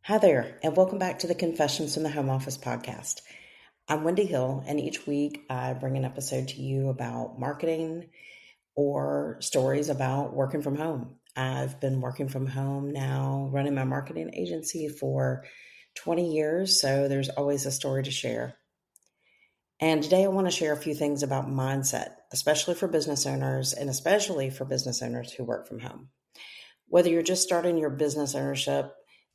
Hi there, and welcome back to the Confessions from the Home Office podcast. I'm Wendi Hill, and each week I bring an episode to you about marketing or stories about working from home. I've been working from home now, running my marketing agency for 20 years, so there's always a story to share. And today I want to share a few things about mindset, especially for business owners and especially for business owners who work from home. Whether you're just starting your business ownership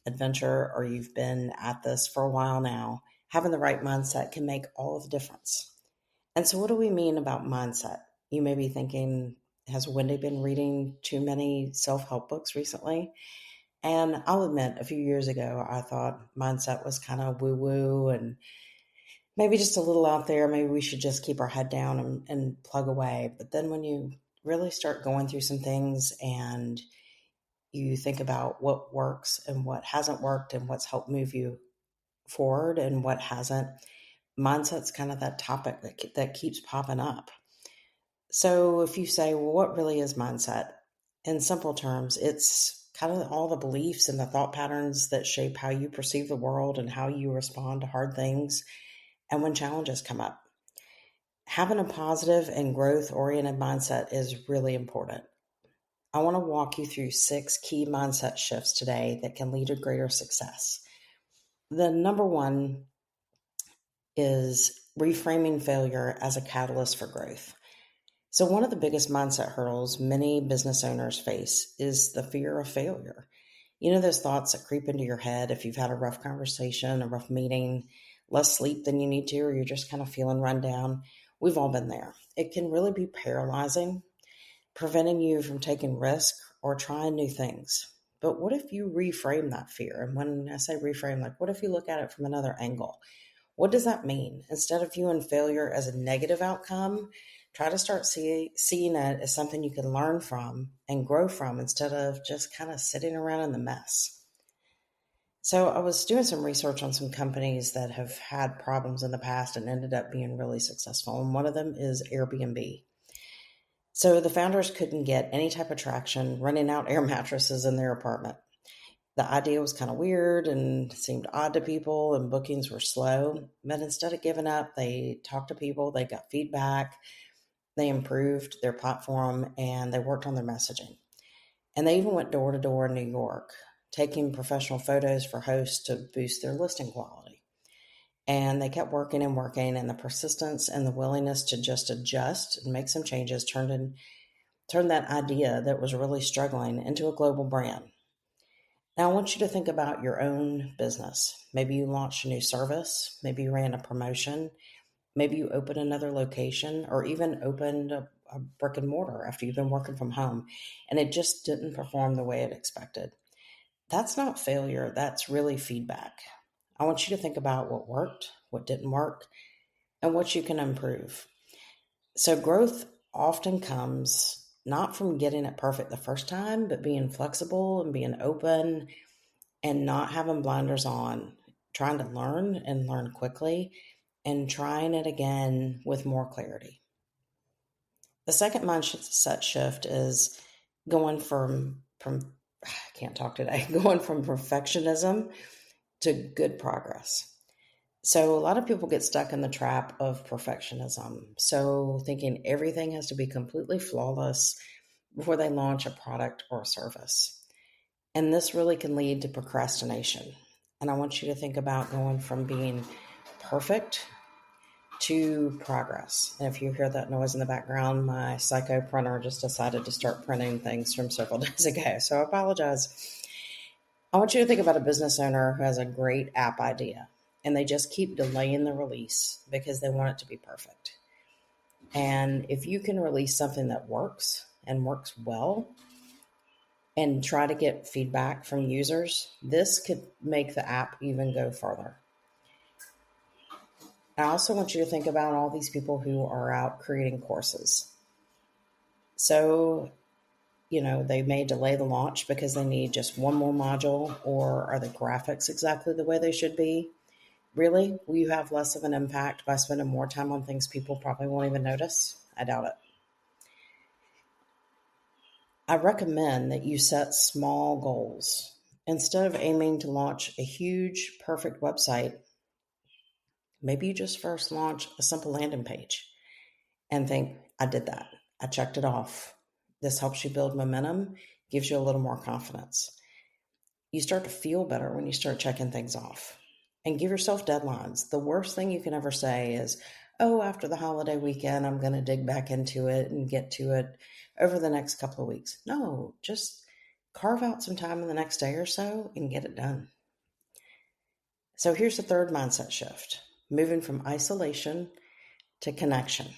adventure or you've been at this for a while now, having the right mindset can make all of the difference. And so, what do we mean about mindset? You may be thinking, has Wendy been reading too many self help books recently? And I'll admit, a few years ago, I thought mindset was kind of woo woo and maybe just a little out there. Maybe we should just keep our head down and plug away. But then when you really start going through some things and you think about what works and what hasn't worked and what's helped move you forward and what hasn't, mindset's kind of that topic that keeps popping up. So if you say, well, what really is mindset? In simple terms, it's kind of all the beliefs and the thought patterns that shape how you perceive the world and how you respond to hard things and when challenges come up. Having a positive and growth-oriented mindset is really important. I want to walk you through 6 key mindset shifts today that can lead to greater success. The number one is reframing failure as a catalyst for growth. So one of the biggest mindset hurdles many business owners face is the fear of failure. You know, those thoughts that creep into your head if you've had a rough conversation, a rough meeting, less sleep than you need to, or you're just kind of feeling run down. We've all been there. It can really be paralyzing, preventing you from taking risk or trying new things. But what if you reframe that fear? And when I say reframe, like what if you look at it from another angle? What does that mean? Instead of viewing failure as a negative outcome, try to start seeing it as something you can learn from and grow from instead of just kind of sitting around in the mess. So I was doing some research on some companies that have had problems in the past and ended up being really successful. And one of them is Airbnb. So the founders couldn't get any type of traction renting out air mattresses in their apartment. The idea was kind of weird and seemed odd to people, and bookings were slow. But instead of giving up, they talked to people, they got feedback, they improved their platform, and they worked on their messaging. And they even went door to door in New York, taking professional photos for hosts to boost their listing quality. And they kept working and working, and the persistence and the willingness to just adjust and make some changes turned that idea that was really struggling into a global brand. Now, I want you to think about your own business. Maybe you launched a new service, maybe you ran a promotion, maybe you opened another location, or even opened a brick and mortar after you've been working from home, and it just didn't perform the way it expected. That's not failure, that's really feedback. I want you to think about what worked, what didn't work, and what you can improve. So growth often comes not from getting it perfect the first time, but being flexible and being open and not having blinders on, trying to learn and learn quickly and trying it again with more clarity. The second mindset shift is going from I can't talk today, going from perfectionism to good progress. So a lot of people get stuck in the trap of perfectionism. So thinking everything has to be completely flawless before they launch a product or a service. And this really can lead to procrastination. And I want you to think about going from being perfect to progress. And if you hear that noise in the background, my psycho printer just decided to start printing things from several days ago. So I apologize. I want you to think about a business owner who has a great app idea and they just keep delaying the release because they want it to be perfect. And if you can release something that works and works well and try to get feedback from users, this could make the app even go further. I also want you to think about all these people who are out creating courses. So, they may delay the launch because they need just one more module, or are the graphics exactly the way they should be? Really? Will you have less of an impact by spending more time on things people probably won't even notice? I doubt it. I recommend that you set small goals. Instead of aiming to launch a huge, perfect website, maybe you just first launch a simple landing page and think, I did that. I checked it off. This helps you build momentum, gives you a little more confidence. You start to feel better when you start checking things off. And give yourself deadlines. The worst thing you can ever say is, oh, after the holiday weekend, I'm going to dig back into it and get to it over the next couple of weeks. No, just carve out some time in the next day or so and get it done. So here's the third mindset shift, moving from isolation to connection.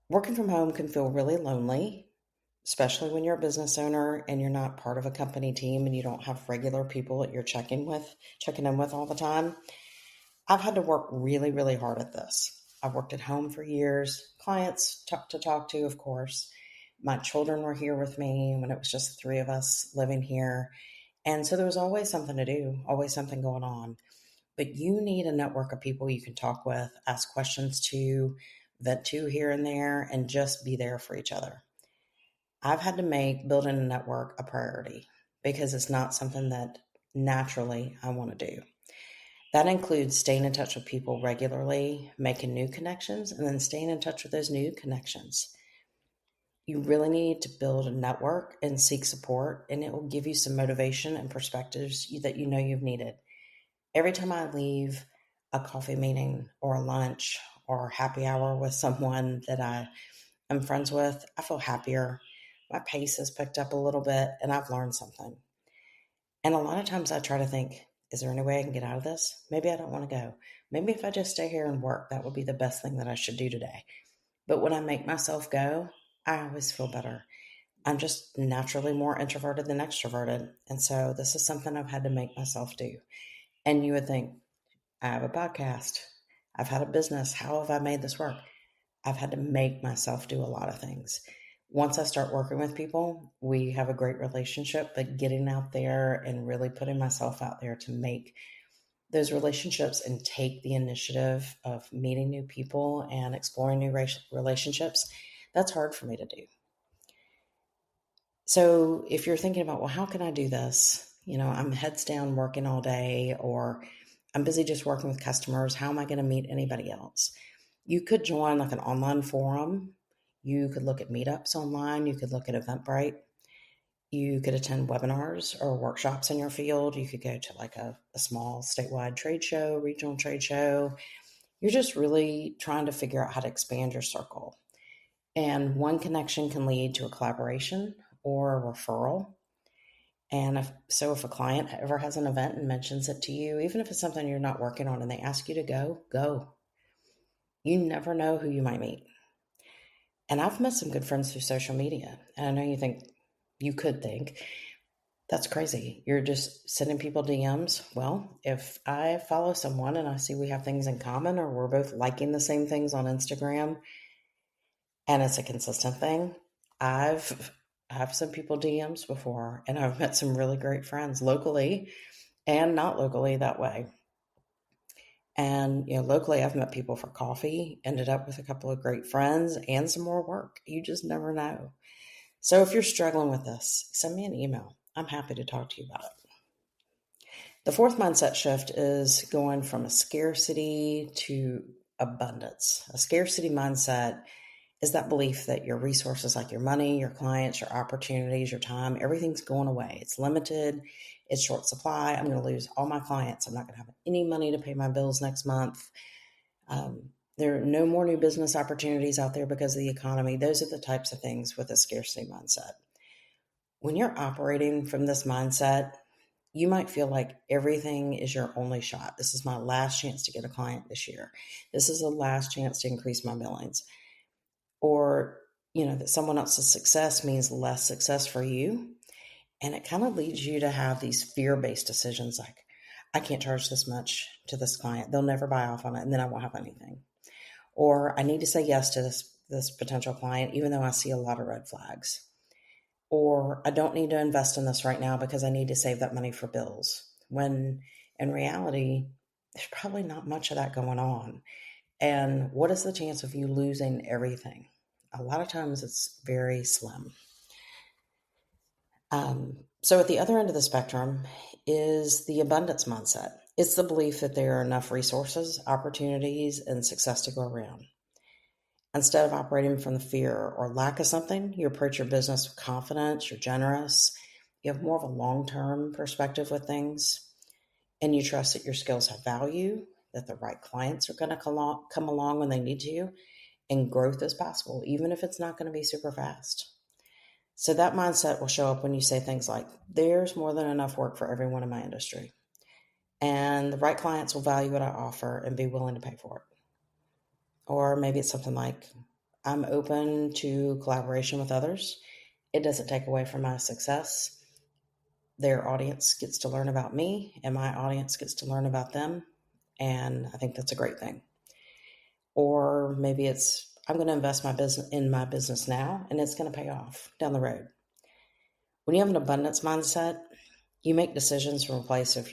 Working from home can feel really lonely, especially when you're a business owner and you're not part of a company team and you don't have regular people that you're checking in with all the time. I've had to work really, really hard at this. I've worked at home for years, clients to talk to, of course. My children were here with me when it was just the three of us living here. And so there was always something to do, always something going on. But you need a network of people you can talk with, ask questions to, vent to here and there, and just be there for each other. I've had to make building a network a priority because it's not something that naturally I want to do. That includes staying in touch with people regularly, making new connections, and then staying in touch with those new connections. You really need to build a network and seek support, and it will give you some motivation and perspectives that you know you've needed. Every time I leave a coffee meeting or a lunch or happy hour with someone that I am friends with, I feel happier. My pace has picked up a little bit and I've learned something. And a lot of times I try to think, is there any way I can get out of this? Maybe I don't want to go. Maybe if I just stay here and work, that would be the best thing that I should do today. But when I make myself go, I always feel better. I'm just naturally more introverted than extroverted. And so this is something I've had to make myself do. And you would think, I have a podcast. I've had a business. How have I made this work? I've had to make myself do a lot of things. Once I start working with people, we have a great relationship, but getting out there and really putting myself out there to make those relationships and take the initiative of meeting new people and exploring new relationships, that's hard for me to do. So if you're thinking about, well, how can I do this? I'm heads down working all day, or I'm busy just working with customers. How am I going to meet anybody else? You could join like an online forum. You could look at meetups online. You could look at Eventbrite. You could attend webinars or workshops in your field. You could go to like a small statewide trade show, regional trade show. You're just really trying to figure out how to expand your circle. And one connection can lead to a collaboration or a referral. And if a client ever has an event and mentions it to you, even if it's something you're not working on and they ask you to go, go. You never know who you might meet. And I've met some good friends through social media. And I know you could think, that's crazy. You're just sending people DMs. Well, if I follow someone and I see we have things in common or we're both liking the same things on Instagram and it's a consistent thing, I've sent people DMs before and I've met some really great friends locally and not locally that way. And, locally I've met people for coffee, ended up with a couple of great friends and some more work. You just never know. So if you're struggling with this, send me an email. I'm happy to talk to you about it. The fourth mindset shift is going from a scarcity to abundance. A scarcity mindset is that belief that your resources like your money, your clients, your opportunities, your time, everything's going away. It's limited. It's short supply. I'm going to lose all my clients. I'm not going to have any money to pay my bills next month. There are no more new business opportunities out there because of the economy. Those are the types of things with a scarcity mindset. When you're operating from this mindset, you might feel like everything is your only shot. This is my last chance to get a client this year. This is the last chance to increase my billings. Or, that someone else's success means less success for you. And it kind of leads you to have these fear-based decisions like, I can't charge this much to this client. They'll never buy off on it, and then I won't have anything. Or I need to say yes to this potential client, even though I see a lot of red flags. Or I don't need to invest in this right now because I need to save that money for bills. When in reality, there's probably not much of that going on. And what is the chance of you losing everything? A lot of times it's very slim. So at the other end of the spectrum is the abundance mindset. It's the belief that there are enough resources, opportunities, and success to go around. Instead of operating from the fear or lack of something, you approach your business with confidence, you're generous, you have more of a long-term perspective with things, and you trust that your skills have value, that the right clients are going to come along when they need to, and growth is possible, even if it's not going to be super fast. So that mindset will show up when you say things like, there's more than enough work for everyone in my industry, and the right clients will value what I offer and be willing to pay for it. Or maybe it's something like, I'm open to collaboration with others. It doesn't take away from my success. Their audience gets to learn about me, and my audience gets to learn about them. And I think that's a great thing. Or maybe it's, I'm going to invest in my business now, and it's going to pay off down the road. When you have an abundance mindset, you make decisions from a place of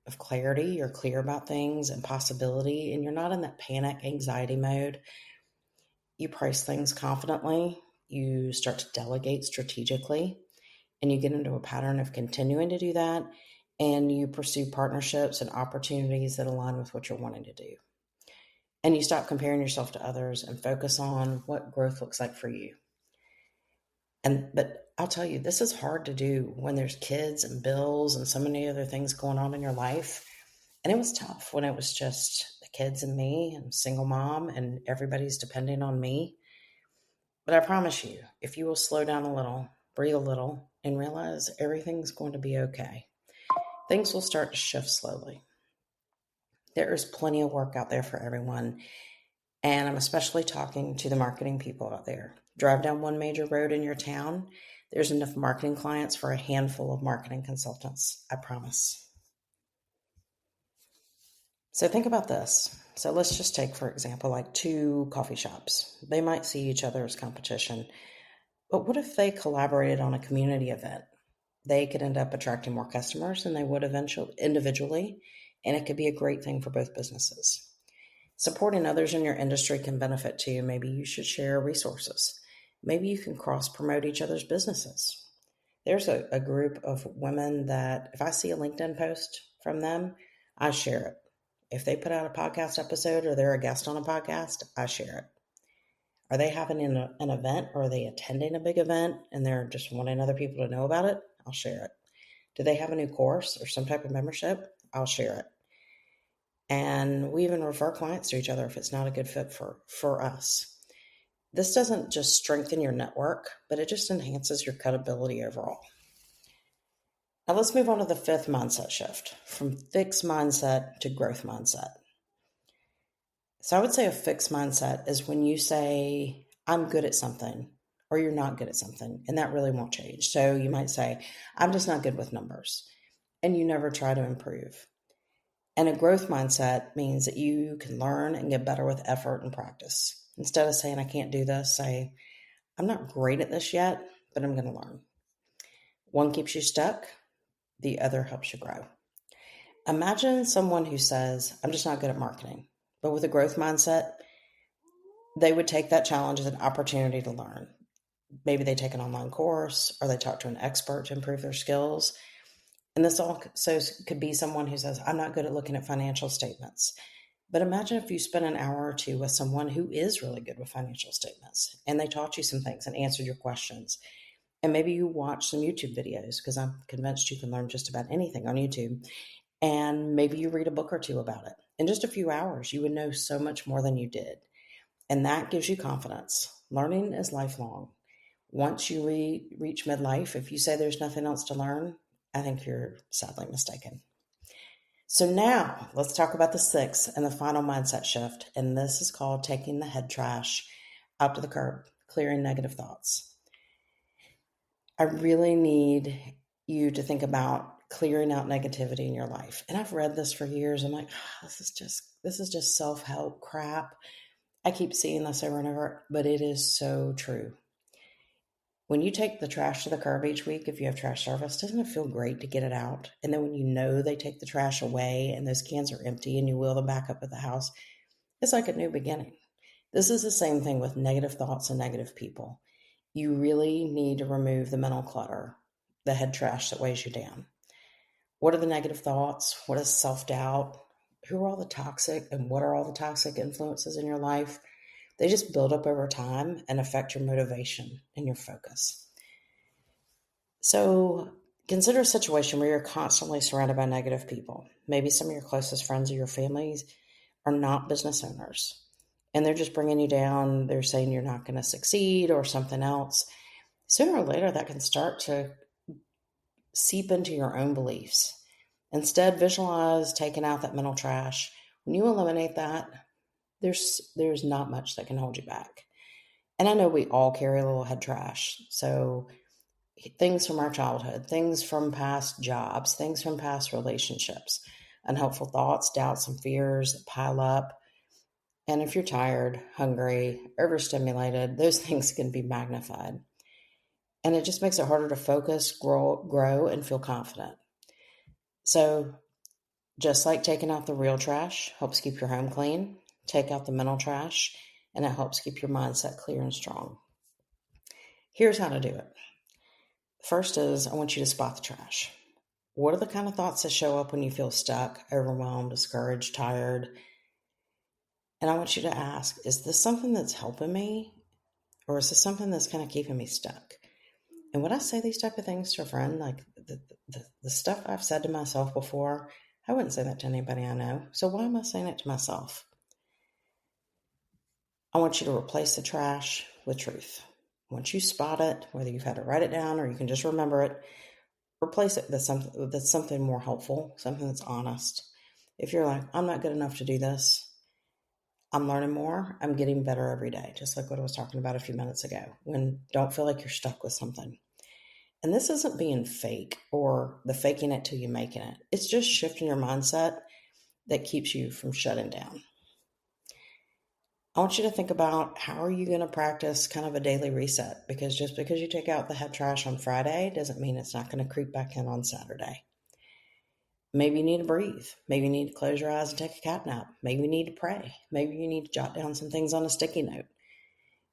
of clarity. You're clear about things and possibility, and you're not in that panic, anxiety mode. You price things confidently. You start to delegate strategically, and you get into a pattern of continuing to do that. And you pursue partnerships and opportunities that align with what you're wanting to do. And you stop comparing yourself to others and focus on what growth looks like for you. But I'll tell you, this is hard to do when there's kids and bills and so many other things going on in your life. And it was tough when it was just the kids and me and single mom and everybody's depending on me. But I promise you, if you will slow down a little, breathe a little, and realize everything's going to be okay, things will start to shift slowly. There is plenty of work out there for everyone. And I'm especially talking to the marketing people out there. Drive down one major road in your town. There's enough marketing clients for a handful of marketing consultants. I promise. So think about this. So let's just take, for example, like two coffee shops. They might see each other as competition. But what if they collaborated on a community event? They could end up attracting more customers than they would eventually individually. And it could be a great thing for both businesses. Supporting others in your industry can benefit too. Maybe you should share resources. Maybe you can cross promote each other's businesses. There's a group of women that if I see a LinkedIn post from them, I share it. If they put out a podcast episode or they're a guest on a podcast, I share it. Are they having an event or are they attending a big event and they're just wanting other people to know about it? I'll share it. Do they have a new course or some type of membership? I'll share it. And we even refer clients to each other if it's not a good fit for us. This doesn't just strengthen your network, but it just enhances your credibility overall. Now let's move on to the fifth mindset shift, from fixed mindset to growth mindset. So I would say a fixed mindset is when you say, I'm good at something, or you're not good at something, and that really won't change. So you might say, I'm just not good with numbers, and you never try to improve. And a growth mindset means that you can learn and get better with effort and practice. Instead of saying, I can't do this, say, I'm not great at this yet, but I'm going to learn. One keeps you stuck, the other helps you grow. Imagine someone who says, I'm just not good at marketing, but with a growth mindset, they would take that challenge as an opportunity to learn. Maybe they take an online course or they talk to an expert to improve their skills. And this also could be someone who says, I'm not good at looking at financial statements. But imagine if you spent an hour or two with someone who is really good with financial statements and they taught you some things and answered your questions. And maybe you watch some YouTube videos because I'm convinced you can learn just about anything on YouTube. And maybe you read a book or two about it. In just a few hours, you would know so much more than you did. And that gives you confidence. Learning is lifelong. Once you reach midlife, if you say there's nothing else to learn, I think you're sadly mistaken. So now let's talk about the sixth and the final mindset shift. And this is called taking the head trash out to the curb, clearing negative thoughts. I really need you to think about clearing out negativity in your life. And I've read this for years. I'm like, this is just self-help crap. I keep seeing this over and over, but it is so true. When you take the trash to the curb each week, if you have trash service, doesn't it feel great to get it out? And then when you know they take the trash away and those cans are empty and you wheel them back up at the house, it's like a new beginning. This is the same thing with negative thoughts and negative people. You really need to remove the mental clutter. the head trash that weighs you down? What are the negative thoughts? What is self-doubt? Who are all the toxic and what are all the toxic influences in your life? They just build up over time and affect your motivation and your focus. So consider a situation where you're constantly surrounded by negative people. Maybe some of your closest friends or your families are not business owners and they're just bringing you down. They're saying you're not going to succeed or something else. Sooner or later, that can start to seep into your own beliefs. Instead, visualize taking out that mental trash. When you eliminate that, there's not much that can hold you back. And I know we all carry a little head trash. So things from our childhood, things from past jobs, things from past relationships, unhelpful thoughts, doubts, and fears that pile up. And if you're tired, hungry, overstimulated, those things can be magnified. And it just makes it harder to focus, grow, and feel confident. So just like taking out the real trash helps keep your home clean, take out the mental trash, and it helps keep your mindset clear and strong. Here's how to do it. First is I want you to spot the trash. What are the kind of thoughts that show up when you feel stuck, overwhelmed, discouraged, tired? And I want you to ask, is this something that's helping me? Or is this something that's kind of keeping me stuck? And when I say these type of things to a friend, like the stuff I've said to myself before, I wouldn't say that to anybody I know. So why am I saying it to myself? I want you to replace the trash with truth. Once you spot it, whether you've had to write it down or you can just remember it, replace it with something more helpful, something that's honest. If you're like, I'm not good enough to do this, I'm learning more, I'm getting better every day, just like what I was talking about a few minutes ago. When don't feel like you're stuck with something. And this isn't being fake or the faking it till you making it. It's just shifting your mindset that keeps you from shutting down. I want you to think about how are you going to practice kind of a daily reset, because just because you take out the head trash on Friday doesn't mean it's not going to creep back in on Saturday. Maybe you need to breathe. Maybe you need to close your eyes and take a cat nap. Maybe you need to pray. Maybe you need to jot down some things on a sticky note.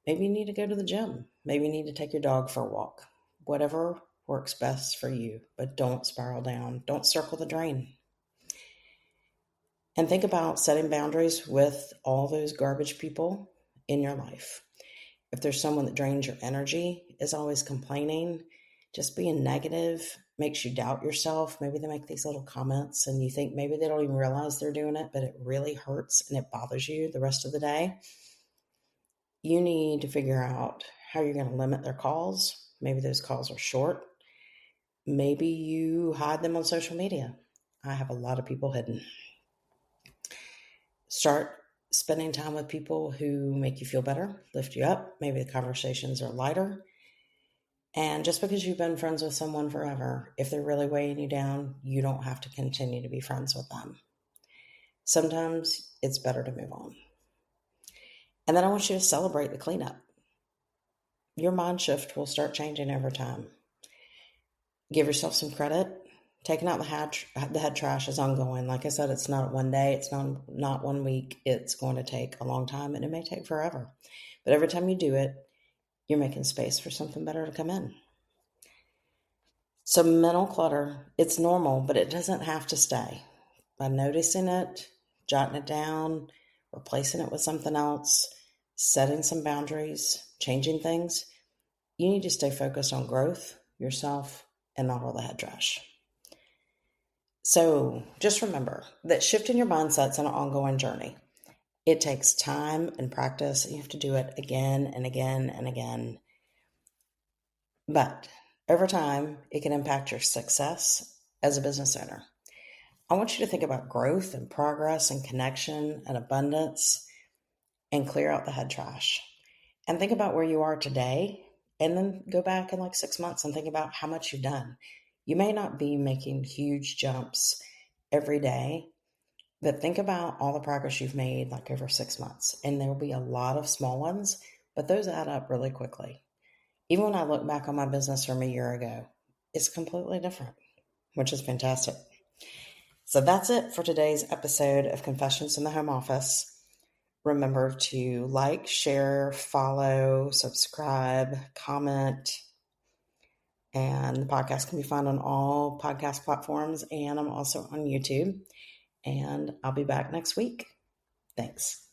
Maybe you need to go to the gym. Maybe you need to take your dog for a walk. Whatever works best for you, but don't spiral down. Don't circle the drain. And think about setting boundaries with all those garbage people in your life. If there's someone that drains your energy, is always complaining, just being negative, makes you doubt yourself. Maybe they make these little comments and you think maybe they don't even realize they're doing it, but it really hurts and it bothers you the rest of the day. You need to figure out how you're going to limit their calls. Maybe those calls are short. Maybe you hide them on social media. I have a lot of people hidden. Start spending time with people who make you feel better, lift you up. Maybe the conversations are lighter. And just because you've been friends with someone forever, if they're really weighing you down, you don't have to continue to be friends with them. Sometimes it's better to move on. And then I want you to celebrate the cleanup. Your mind shift will start changing over time. Give yourself some credit. Taking out the head trash is ongoing. Like I said, it's not one day, it's not 1 week. It's going to take a long time and it may take forever. But every time you do it, you're making space for something better to come in. So mental clutter, it's normal, but it doesn't have to stay. By noticing it, jotting it down, replacing it with something else, setting some boundaries, changing things, you need to stay focused on growth, yourself, and not all the head trash. So just remember that shifting your mindset's an ongoing journey. It takes time and practice. You have to do it again and again and again. But over time, it can impact your success as a business owner. I want you to think about growth and progress and connection and abundance and clear out the head trash. And think about where you are today and then go back in like 6 months and think about how much you've done. You may not be making huge jumps every day, but think about all the progress you've made like over 6 months. And there will be a lot of small ones, but those add up really quickly. Even when I look back on my business from a year ago, it's completely different, which is fantastic. So that's it for today's episode of Confessions in the Home Office. Remember to like, share, follow, subscribe, comment, And the podcast can be found on all podcast platforms. And I'm also on YouTube. And I'll be back next week. Thanks.